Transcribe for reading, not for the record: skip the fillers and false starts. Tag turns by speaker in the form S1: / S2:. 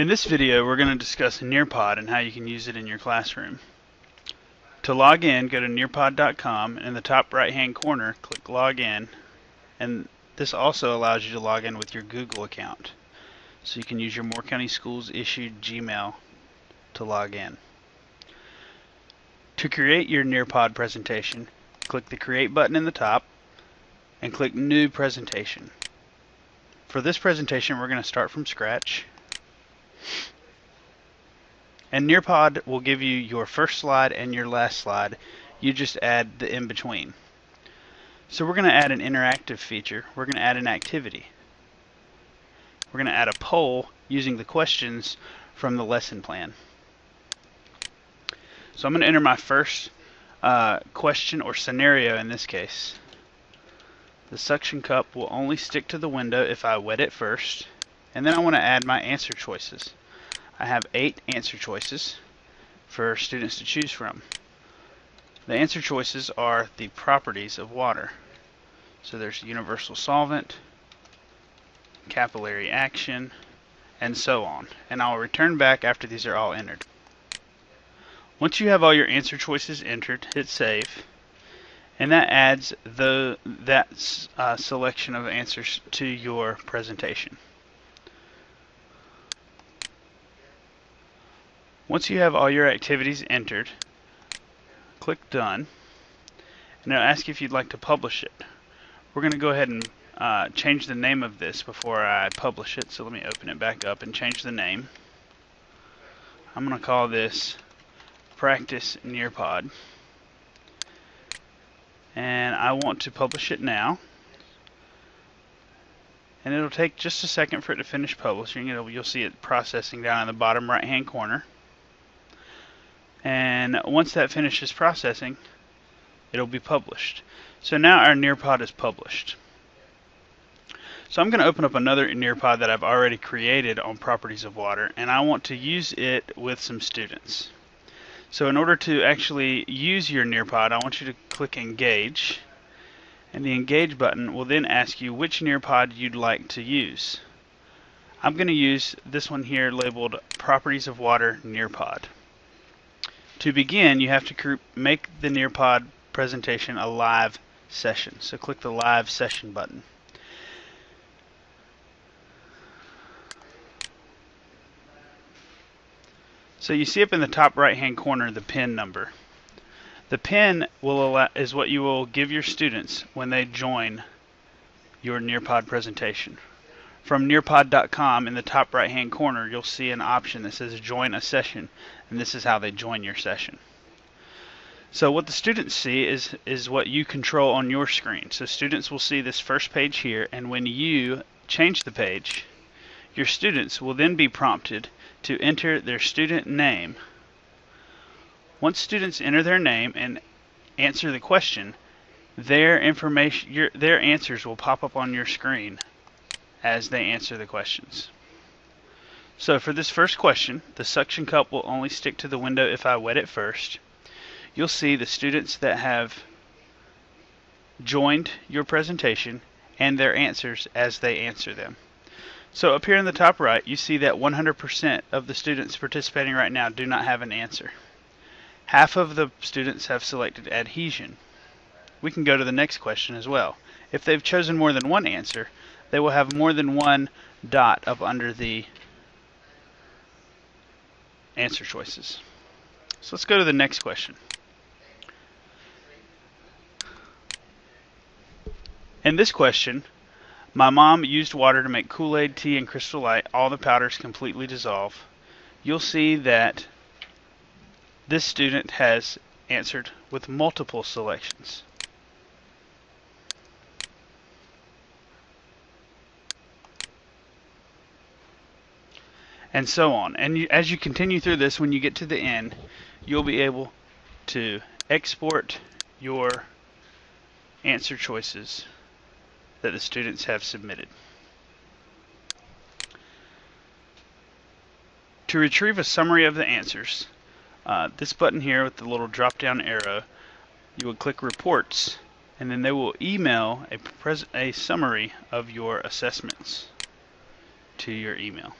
S1: In this video, we're going to discuss Nearpod and how you can use it in your classroom. To log in, go to nearpod.com, and in the top right-hand corner, click Log In, and this also allows you to log in with your Google account. So you can use your Moore County Schools issued Gmail to log in. To create your Nearpod presentation, click the Create button in the top, and click New Presentation. For this presentation, we're going to start from scratch. And Nearpod will give you your first slide and your last slide. You just add the in-between. So we're going to add an interactive feature. We're going to add an activity. We're going to add a poll using the questions from the lesson plan. So I'm going to enter my first question or scenario in this case. The suction cup will only stick to the window if I wet it first. And then I want to add my answer choices. I have 8 answer choices for students to choose from. The answer choices are the properties of water. So there's universal solvent, capillary action, and so on. And I'll return back after these are all entered. Once you have all your answer choices entered, hit save, and that adds that selection of answers to your presentation. Once you have all your activities entered, click Done, and it'll ask you if you'd like to publish it. We're going to go ahead and change the name of this before I publish it, so let me open it back up and change the name. I'm going to call this Practice Nearpod, and I want to publish it now. And it'll take just a second for it to finish publishing. You'll see it processing down in the bottom right hand corner. And once that finishes processing, it'll be published. So now our Nearpod is published. So I'm going to open up another Nearpod that I've already created on properties of water, and I want to use it with some students. So in order to actually use your Nearpod, I want you to click Engage, and the Engage button will then ask you which Nearpod you'd like to use. I'm going to use this one here labeled Properties of Water Nearpod. To begin, you have to make the Nearpod presentation a live session. So click the Live Session button. So you see up in the top right hand corner the PIN number. The PIN is what you will give your students when they join your Nearpod presentation. From nearpod.com, in the top right hand corner, you'll see an option that says Join a Session, and this is how they join your session. So what the students see is what you control on your screen. So students will see this first page here, and when you change the page, your students will then be prompted to enter their student name. Once students enter their name and answer the question, their answers will pop up on your screen as they answer the questions. So for this first question, the suction cup will only stick to the window if I wet it first. You'll see the students that have joined your presentation and their answers as they answer them. So up here in the top right, you see that 100% of the students participating right now do not have an answer. Half of the students have selected adhesion. We can go to the next question as well. If they've chosen more than one answer, they will have more than one dot up under the answer choices. So let's go to the next question. In this question, my mom used water to make Kool-Aid, tea, and Crystal Light. All the powders completely dissolve. You'll see that this student has answered with multiple selections. And so on. And as you continue through this, when you get to the end, you'll be able to export your answer choices that the students have submitted. To retrieve a summary of the answers, this button here with the little drop down arrow, you would click Reports, and then they will email a summary of your assessments to your email.